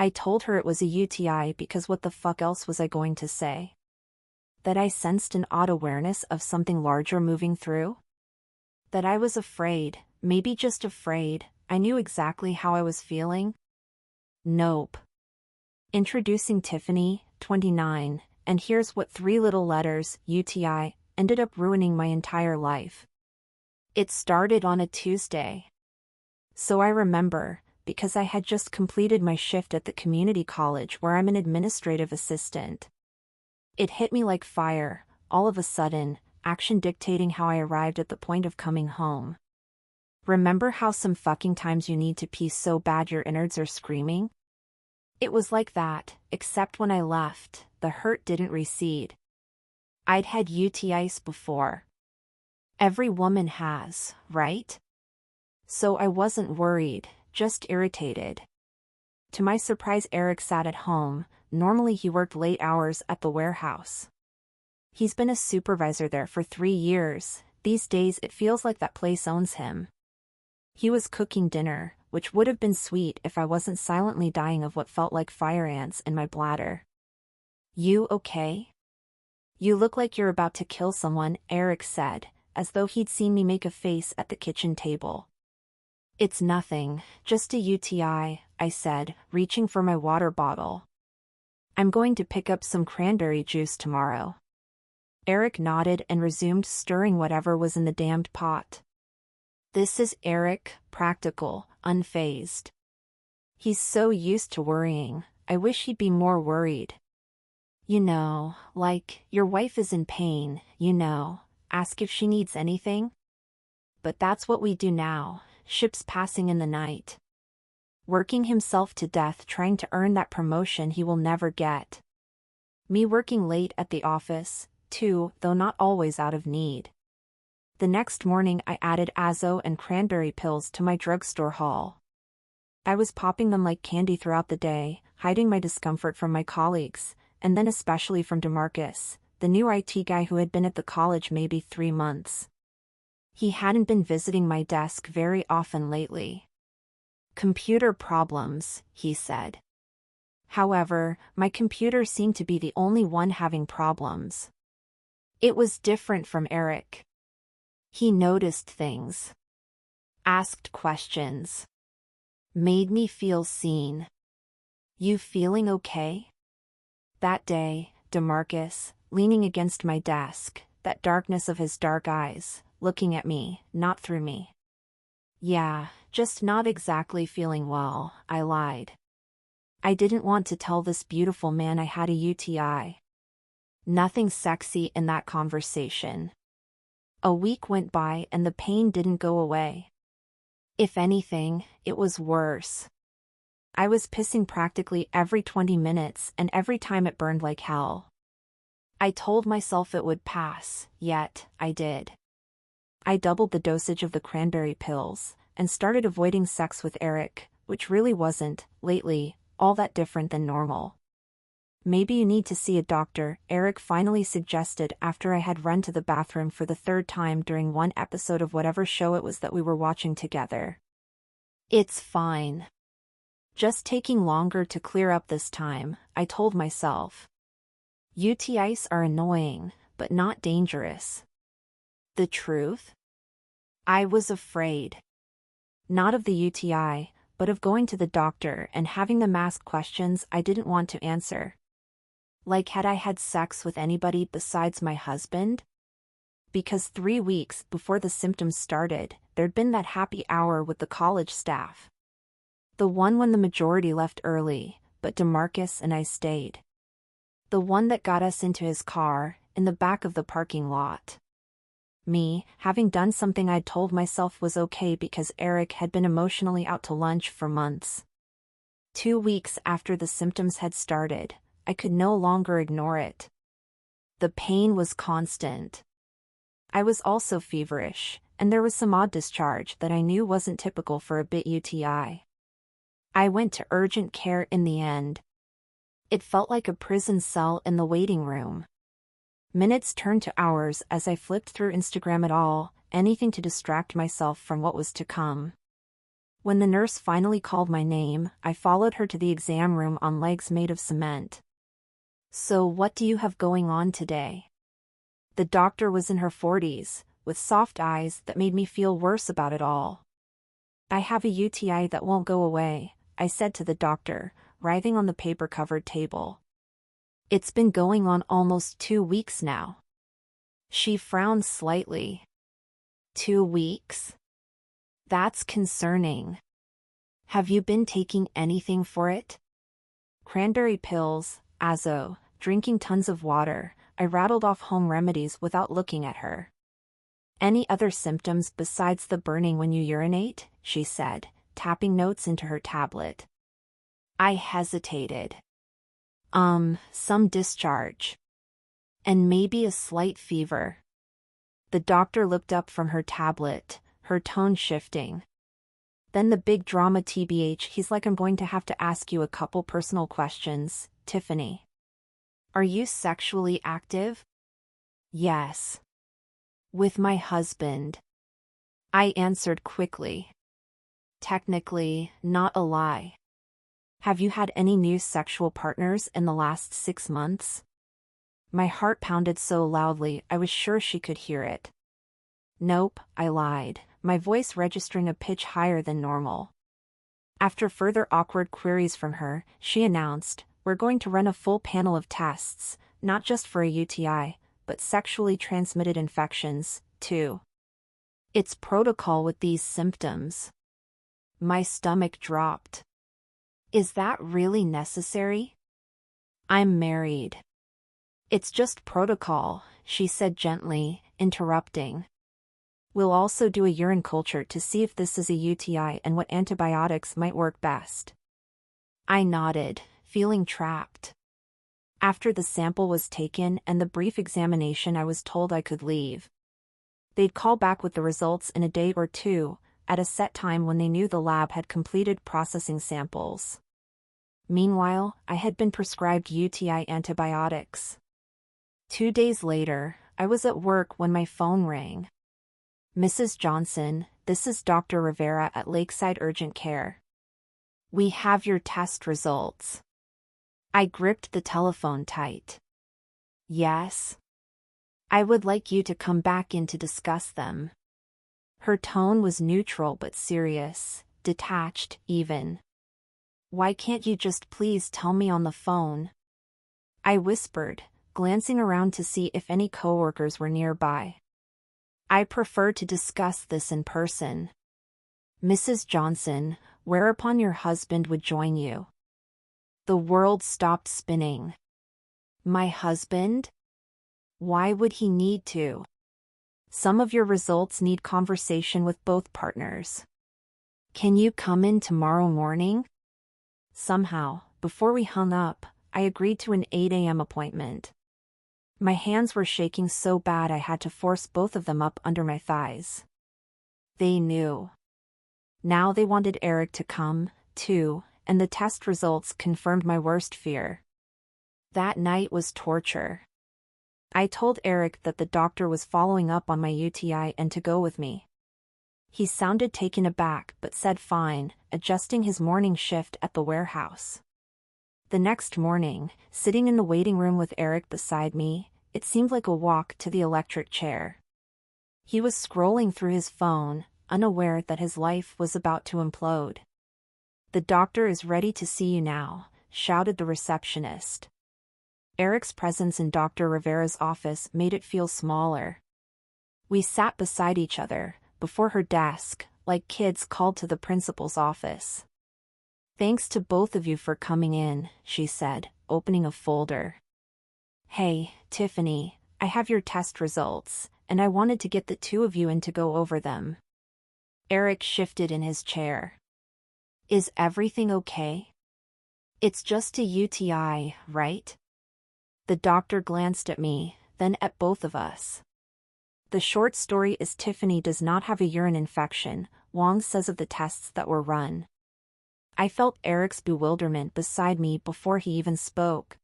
I told her it was a UTI because what the fuck else was I going to say? That I sensed an odd awareness of something larger moving through? That I was afraid, maybe just afraid. I knew exactly how I was feeling. Nope. Introducing Tiffany, 29, and here's what 3 little letters, UTI, ended up ruining my entire life. It started on a Tuesday. So I remember, because I had just completed my shift at the community college where I'm an administrative assistant. It hit me like fire, all of a sudden, action dictating how I arrived at the point of coming home. Remember how some fucking times you need to pee so bad your innards are screaming? It was like that, except when I left, the hurt didn't recede. I'd had UTIs before. Every woman has, right? So I wasn't worried, just irritated. To my surprise, Eric sat at home. Normally he worked late hours at the warehouse. He's been a supervisor there for 3 years. These days it feels like that place owns him. He was cooking dinner, which would have been sweet if I wasn't silently dying of what felt like fire ants in my bladder. You okay? You look like you're about to kill someone, Eric said, as though he'd seen me make a face at the kitchen table. It's nothing, just a UTI, I said, reaching for my water bottle. I'm going to pick up some cranberry juice tomorrow. Eric nodded and resumed stirring whatever was in the damned pot. This is Eric, practical, unfazed. He's so used to worrying. I wish he'd be more worried. You know, like, your wife is in pain, you know, ask if she needs anything. But that's what we do now, ships passing in the night. Working himself to death trying to earn that promotion he will never get. Me working late at the office, too, though not always out of need. The next morning I added azo and cranberry pills to my drugstore haul. I was popping them like candy throughout the day, hiding my discomfort from my colleagues, and then especially from DeMarcus, the new IT guy who had been at the college maybe 3 months. He hadn't been visiting my desk very often lately. Computer problems, he said. However, my computer seemed to be the only one having problems. It was different from Eric. He noticed things. Asked questions. Made me feel seen. You feeling okay? That day, DeMarcus, leaning against my desk, that darkness of his dark eyes, looking at me, not through me. Yeah, just not exactly feeling well, I lied. I didn't want to tell this beautiful man I had a UTI. Nothing sexy in that conversation. A week went by and the pain didn't go away. If anything, it was worse. I was pissing practically every 20 minutes and every time it burned like hell. I told myself it would pass, yet, I did. I doubled the dosage of the cranberry pills, and started avoiding sex with Eric, which really wasn't, lately, all that different than normal. Maybe you need to see a doctor, Eric finally suggested after I had run to the bathroom for the 3rd time during one episode of whatever show it was that we were watching together. It's fine. Just taking longer to clear up this time, I told myself. UTIs are annoying, but not dangerous. The truth? I was afraid. Not of the UTI, but of going to the doctor and having them ask questions I didn't want to answer. Like, had I had sex with anybody besides my husband? Because 3 weeks before the symptoms started, there'd been that happy hour with the college staff. The one when the majority left early, but DeMarcus and I stayed. The one that got us into his car, in the back of the parking lot. Me, having done something I'd told myself was okay because Eric had been emotionally out to lunch for months. 2 weeks after the symptoms had started, I could no longer ignore it. The pain was constant. I was also feverish, and there was some odd discharge that I knew wasn't typical for a bit UTI. I went to urgent care in the end. It felt like a prison cell in the waiting room. Minutes turned to hours as I flipped through Instagram at all, anything to distract myself from what was to come. When the nurse finally called my name, I followed her to the exam room on legs made of cement. So what do you have going on today? The doctor was in her 40s, with soft eyes that made me feel worse about it all. I have a UTI that won't go away, I said to the doctor, writhing on the paper-covered table. It's been going on almost 2 weeks now. She frowned slightly. 2 weeks? That's concerning. Have you been taking anything for it? Cranberry pills, azo, drinking tons of water. I rattled off home remedies without looking at her. Any other symptoms besides the burning when you urinate? She said, tapping notes into her tablet. I hesitated. Some discharge. And maybe a slight fever. The doctor looked up from her tablet, her tone shifting. Then the big drama TBH, he's like, I'm going to have to ask you a couple personal questions, Tiffany. Are you sexually active? Yes. With my husband. I answered quickly. Technically, not a lie. Have you had any new sexual partners in the last 6 months? My heart pounded so loudly I was sure she could hear it. Nope, I lied, my voice registering a pitch higher than normal. After further awkward queries from her, she announced, we're going to run a full panel of tests, not just for a UTI, but sexually transmitted infections, too. It's protocol with these symptoms. My stomach dropped. Is that really necessary? I'm married. It's just protocol, she said gently, interrupting. We'll also do a urine culture to see if this is a UTI and what antibiotics might work best. I nodded, feeling trapped. After the sample was taken and the brief examination, I was told I could leave. They'd call back with the results in a day or two, at a set time when they knew the lab had completed processing samples. Meanwhile, I had been prescribed UTI antibiotics. 2 days later, I was at work when my phone rang. Mrs. Johnson, this is Dr. Rivera at Lakeside Urgent Care. We have your test results. I gripped the telephone tight. Yes? I would like you to come back in to discuss them. Her tone was neutral but serious, detached, even. Why can't you just please tell me on the phone? I whispered, glancing around to see if any coworkers were nearby. I prefer to discuss this in person. Mrs. Johnson, whereupon your husband would join you. The world stopped spinning. My husband? Why would he need to? Some of your results need conversation with both partners. Can you come in tomorrow morning? Somehow, before we hung up, I agreed to an 8 a.m. appointment. My hands were shaking so bad I had to force both of them up under my thighs. They knew. Now they wanted Eric to come, too, and the test results confirmed my worst fear. That night was torture. I told Eric that the doctor was following up on my UTI and to go with me. He sounded taken aback but said fine, adjusting his morning shift at the warehouse. The next morning, sitting in the waiting room with Eric beside me, it seemed like a walk to the electric chair. He was scrolling through his phone, unaware that his life was about to implode. The doctor is ready to see you now, shouted the receptionist. Eric's presence in Dr. Rivera's office made it feel smaller. We sat beside each other, before her desk, like kids called to the principal's office. Thanks to both of you for coming in, she said, opening a folder. Hey, Tiffany, I have your test results, and I wanted to get the two of you in to go over them. Eric shifted in his chair. Is everything okay? It's just a UTI, right? The doctor glanced at me, then at both of us. The short story is Tiffany does not have a urine infection, Wong says of the tests that were run. I felt Eric's bewilderment beside me before he even spoke.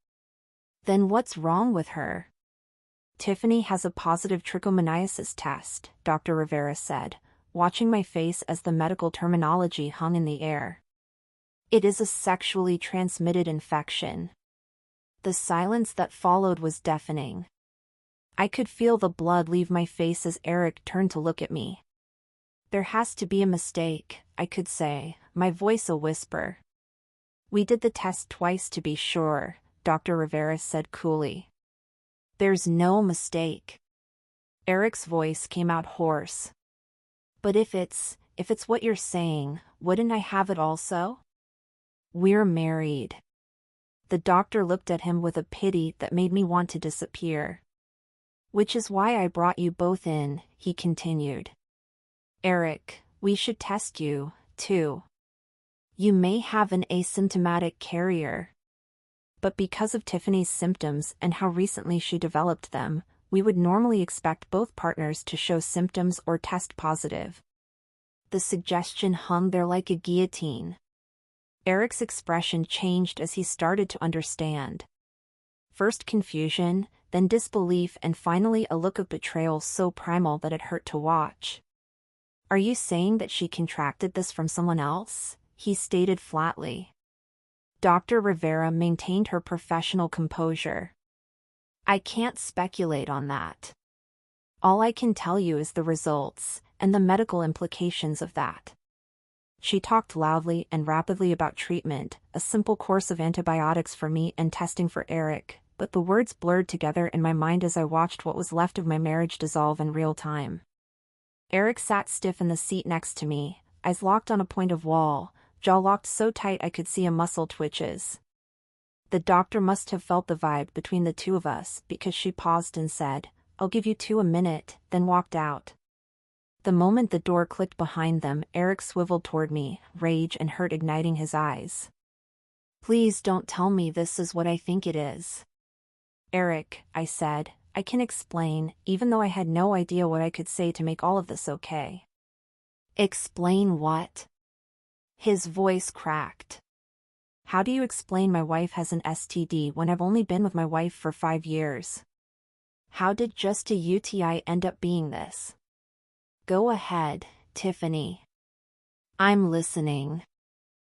Then what's wrong with her? Tiffany has a positive trichomoniasis test, Dr. Rivera said, watching my face as the medical terminology hung in the air. It is a sexually transmitted infection. The silence that followed was deafening. I could feel the blood leave my face as Eric turned to look at me. There has to be a mistake, I could say, my voice a whisper. We did the test twice to be sure, Dr. Rivera said coolly. There's no mistake. Eric's voice came out hoarse. But if it's what you're saying, wouldn't I have it also? We're married. The doctor looked at him with a pity that made me want to disappear. Which is why I brought you both in, he continued. Eric, we should test you, too. You may have an asymptomatic carrier. But because of Tiffany's symptoms and how recently she developed them, we would normally expect both partners to show symptoms or test positive. The suggestion hung there like a guillotine. Eric's expression changed as he started to understand. First confusion, then disbelief, and finally a look of betrayal so primal that it hurt to watch. Are you saying that she contracted this from someone else? He stated flatly. Dr. Rivera maintained her professional composure. I can't speculate on that. All I can tell you is the results, and the medical implications of that. She talked loudly and rapidly about treatment, a simple course of antibiotics for me and testing for Eric, but the words blurred together in my mind as I watched what was left of my marriage dissolve in real time. Eric sat stiff in the seat next to me, eyes locked on a point of wall, jaw locked so tight I could see a muscle twitches. The doctor must have felt the vibe between the two of us because she paused and said, I'll give you 2 minutes, then walked out. The moment the door clicked behind them, Eric swiveled toward me, rage and hurt igniting his eyes. Please don't tell me this is what I think it is. Eric, I said, I can explain, even though I had no idea what I could say to make all of this okay. Explain what? His voice cracked. How do you explain my wife has an STD when I've only been with my wife for 5 years? How did just a UTI end up being this? Go ahead, Tiffany. I'm listening.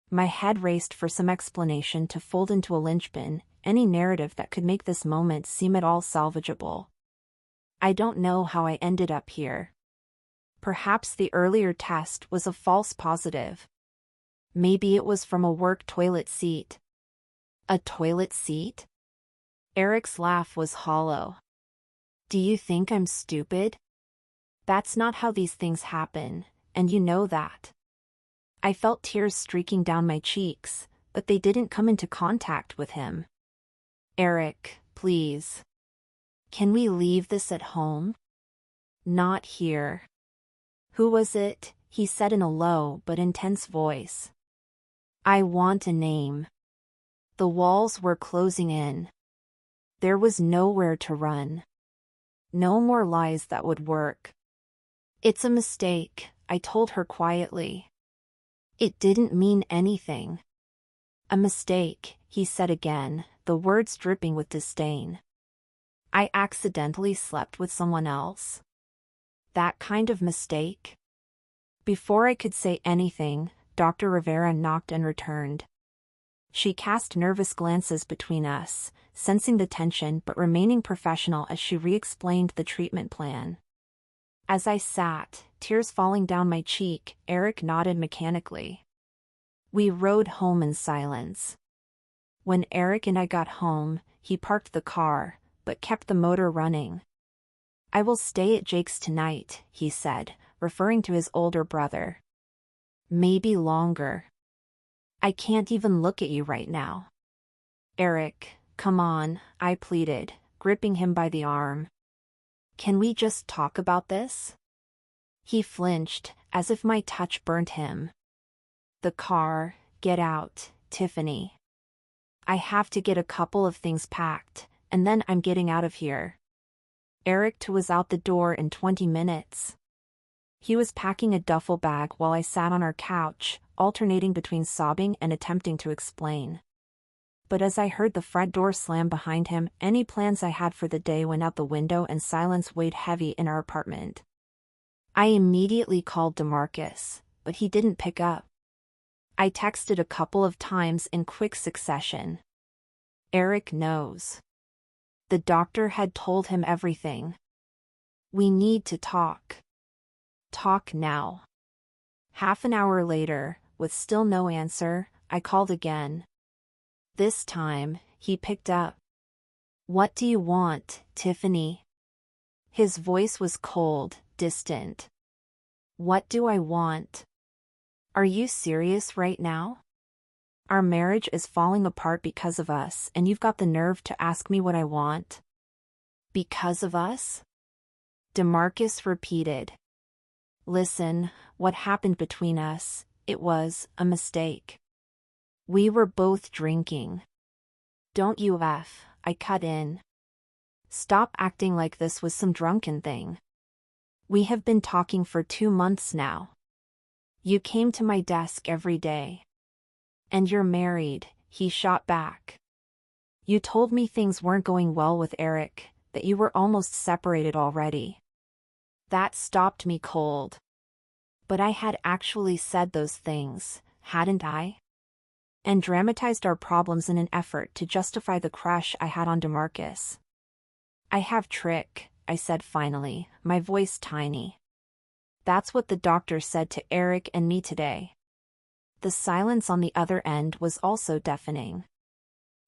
My head raced for some explanation to fold into a linchpin, any narrative that could make this moment seem at all salvageable. I don't know how I ended up here. Perhaps the earlier test was a false positive. Maybe it was from a work toilet seat. A toilet seat? Eric's laugh was hollow. Do you think I'm stupid? That's not how these things happen, and you know that. I felt tears streaking down my cheeks, but they didn't come into contact with him. Eric, please. Can we leave this at home? Not here. Who was it? He said in a low but intense voice. I want a name. The walls were closing in. There was nowhere to run. No more lies that would work. It's a mistake, I told her quietly. It didn't mean anything. A mistake, he said again, the words dripping with disdain. I accidentally slept with someone else. That kind of mistake? Before I could say anything, Dr. Rivera knocked and returned. She cast nervous glances between us, sensing the tension but remaining professional as she re-explained the treatment plan. As I sat, tears falling down my cheek, Eric nodded mechanically. We rode home in silence. When Eric and I got home, he parked the car, but kept the motor running. I will stay at Jake's tonight, he said, referring to his older brother. Maybe longer. I can't even look at you right now. Eric, come on, I pleaded, gripping him by the arm. Can we just talk about this? He flinched, as if my touch burnt him. The car, get out, Tiffany. I have to get a couple of things packed, and then I'm getting out of here. Eric was out the door in 20 minutes. He was packing a duffel bag while I sat on our couch, alternating between sobbing and attempting to explain. But as I heard the front door slam behind him, any plans I had for the day went out the window and silence weighed heavy in our apartment. I immediately called DeMarcus, but he didn't pick up. I texted a couple of times in quick succession. Eric knows. The doctor had told him everything. We need to talk. Talk now. Half an hour later, with still no answer, I called again. This time, he picked up. What do you want, Tiffany? His voice was cold, distant. What do I want? Are you serious right now? Our marriage is falling apart because of us, and you've got the nerve to ask me what I want? Because of us? DeMarcus repeated. Listen, what happened between us, it was a mistake. We were both drinking. Don't you I cut in. Stop acting like this was some drunken thing. We have been talking for 2 months now. You came to my desk every day. And you're married, he shot back. You told me things weren't going well with Eric, that you were almost separated already. That stopped me cold. But I had actually said those things, hadn't I? And dramatized our problems in an effort to justify the crush I had on DeMarcus. I have trick, I said finally, my voice tiny. That's what the doctor said to Eric and me today. The silence on the other end was also deafening.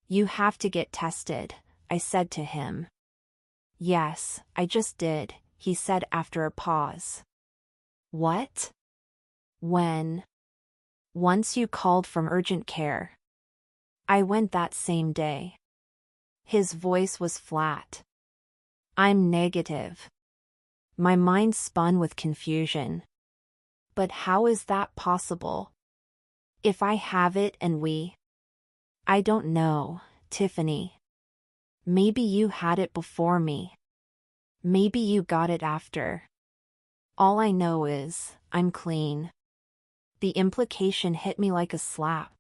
You have to get tested, I said to him. Yes, I just did, he said after a pause. What? When? Once you called from urgent care. I went that same day. His voice was flat. I'm negative. My mind spun with confusion. But how is that possible? If I have it and we... I don't know, Tiffany. Maybe you had it before me. Maybe you got it after. All I know is, I'm clean. The implication hit me like a slap.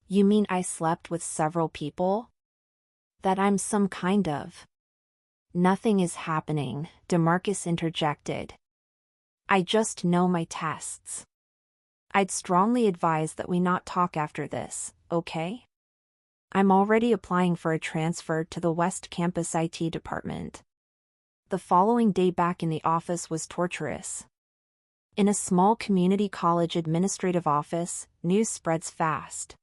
You mean I slept with several people? That I'm some kind of... Nothing is happening, DeMarcus interjected. I just know my tests. I'd strongly advise that we not talk after this, okay? I'm already applying for a transfer to the West Campus IT department. The following day back in the office was torturous. In a small community college administrative office, news spreads fast.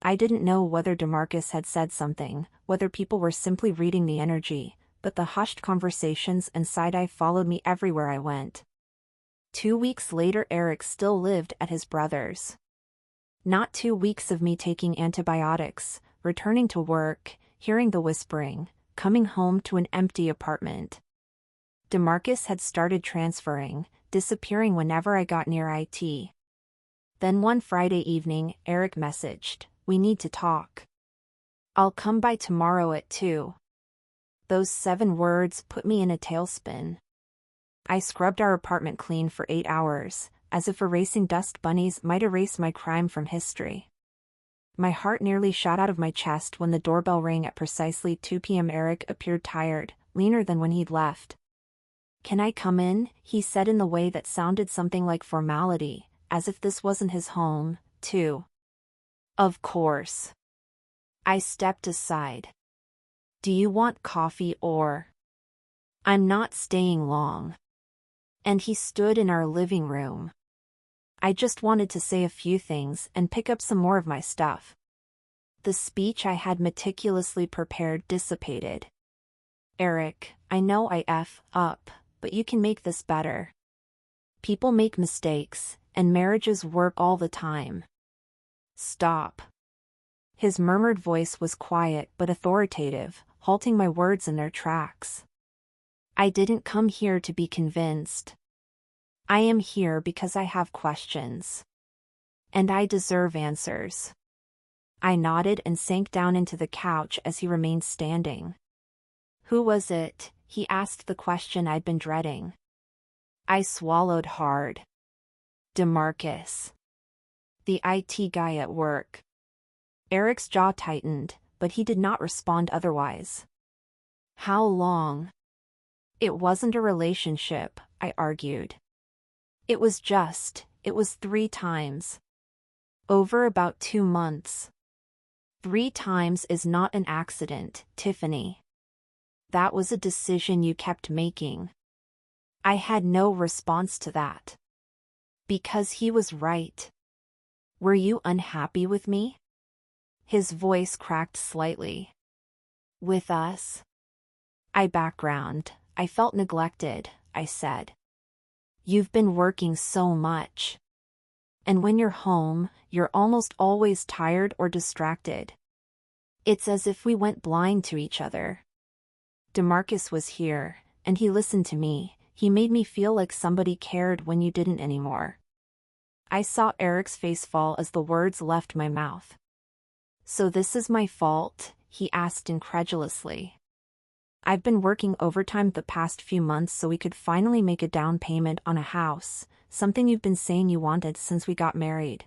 I didn't know whether DeMarcus had said something, whether people were simply reading the energy, but the hushed conversations and side-eye followed me everywhere I went. 2 weeks later, Eric still lived at his brother's. Not 2 weeks of me taking antibiotics, returning to work, hearing the whispering, coming home to an empty apartment. DeMarcus had started transferring, disappearing whenever I got near IT. Then one Friday evening, Eric messaged, "We need to talk. I'll come by tomorrow at 2. Those 7 words put me in a tailspin. I scrubbed our apartment clean for 8 hours, as if erasing dust bunnies might erase my crime from history. My heart nearly shot out of my chest when the doorbell rang at precisely 2 p.m. Eric appeared tired, leaner than when he'd left. Can I come in? He said in the way that sounded something like formality, as if this wasn't his home, too. Of course. I stepped aside. Do you want coffee or... I'm not staying long. And he stood in our living room. I just wanted to say a few things and pick up some more of my stuff. The speech I had meticulously prepared dissipated. Eric, I know I F up, but you can make this better. People make mistakes, and marriages work all the time. Stop. His murmured voice was quiet but authoritative, halting my words in their tracks. I didn't come here to be convinced. I am here because I have questions. And I deserve answers. I nodded and sank down into the couch as he remained standing. Who was it? He asked the question I'd been dreading. I swallowed hard. DeMarcus. The IT guy at work. Eric's jaw tightened, but he did not respond otherwise. How long? It wasn't a relationship, I argued. It was 3 times. Over about 2 months. 3 times is not an accident, Tiffany. That was a decision you kept making. I had no response to that. Because he was right. Were you unhappy with me? His voice cracked slightly. With us? I background. I felt neglected, I said. You've been working so much. And when you're home, you're almost always tired or distracted. It's as if we went blind to each other. DeMarcus was here, and he listened to me. He made me feel like somebody cared when you didn't anymore. I saw Eric's face fall as the words left my mouth. So this is my fault? He asked incredulously. I've been working overtime the past few months so we could finally make a down payment on a house, something you've been saying you wanted since we got married.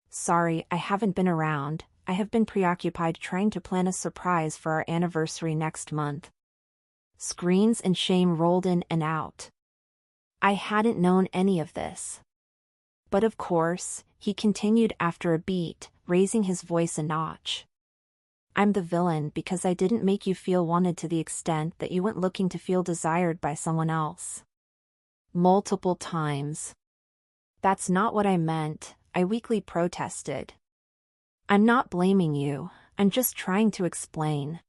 Sorry, I haven't been around. I have been preoccupied trying to plan a surprise for our anniversary next month. Screens and shame rolled in and out. I hadn't known any of this. But of course, he continued after a beat, raising his voice a notch. I'm the villain because I didn't make you feel wanted to the extent that you went looking to feel desired by someone else. Multiple times. That's not what I meant, I weakly protested. I'm not blaming you, I'm just trying to explain.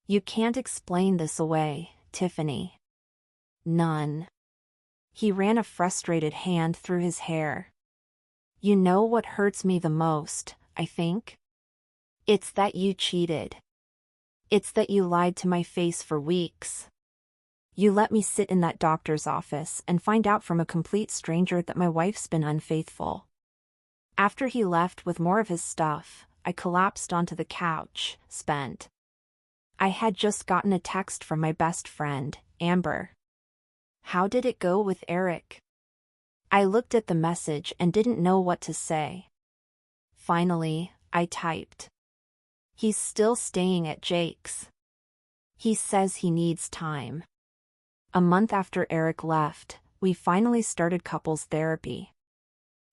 You can't explain this away, Tiffany. None. He ran a frustrated hand through his hair. You know what hurts me the most, I think? It's that you cheated. It's that you lied to my face for weeks. You let me sit in that doctor's office and find out from a complete stranger that my wife's been unfaithful. After he left with more of his stuff, I collapsed onto the couch, spent. I had just gotten a text from my best friend, Amber. How did it go with Eric? I looked at the message and didn't know what to say. Finally, I typed. He's still staying at Jake's. He says he needs time. A month after Eric left, we finally started couples therapy.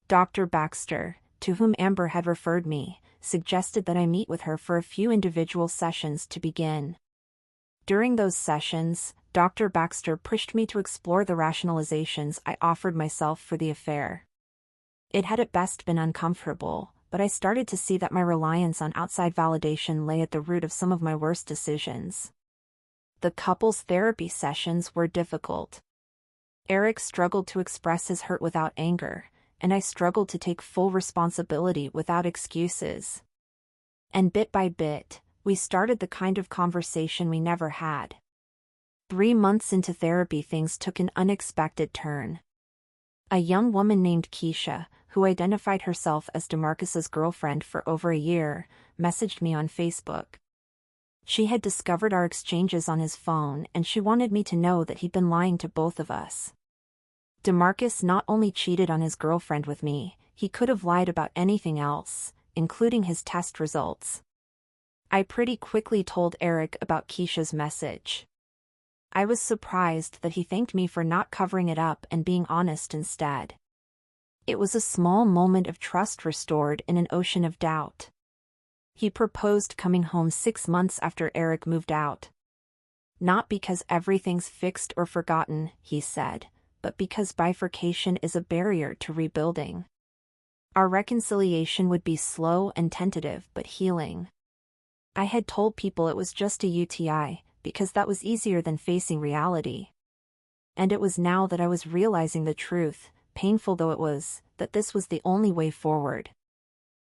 Dr. Baxter, to whom Amber had referred me, suggested that I meet with her for a few individual sessions to begin. During those sessions, Dr. Baxter pushed me to explore the rationalizations I offered myself for the affair. It had at best been uncomfortable, but I started to see that my reliance on outside validation lay at the root of some of my worst decisions. The couples therapy sessions were difficult. Eric struggled to express his hurt without anger, and I struggled to take full responsibility without excuses. And bit by bit, we started the kind of conversation we never had. 3 months into therapy, things took an unexpected turn. A young woman named Keisha, who identified herself as DeMarcus's girlfriend for over a year, messaged me on Facebook. She had discovered our exchanges on his phone and she wanted me to know that he'd been lying to both of us. DeMarcus not only cheated on his girlfriend with me, he could have lied about anything else, including his test results. I pretty quickly told Eric about Keisha's message. I was surprised that he thanked me for not covering it up and being honest instead. It was a small moment of trust restored in an ocean of doubt. He proposed coming home 6 months after Eric moved out. Not because everything's fixed or forgotten, he said, but because bifurcation is a barrier to rebuilding. Our reconciliation would be slow and tentative but healing. I had told people it was just a UTI, because that was easier than facing reality. And it was now that I was realizing the truth, painful though it was, that this was the only way forward.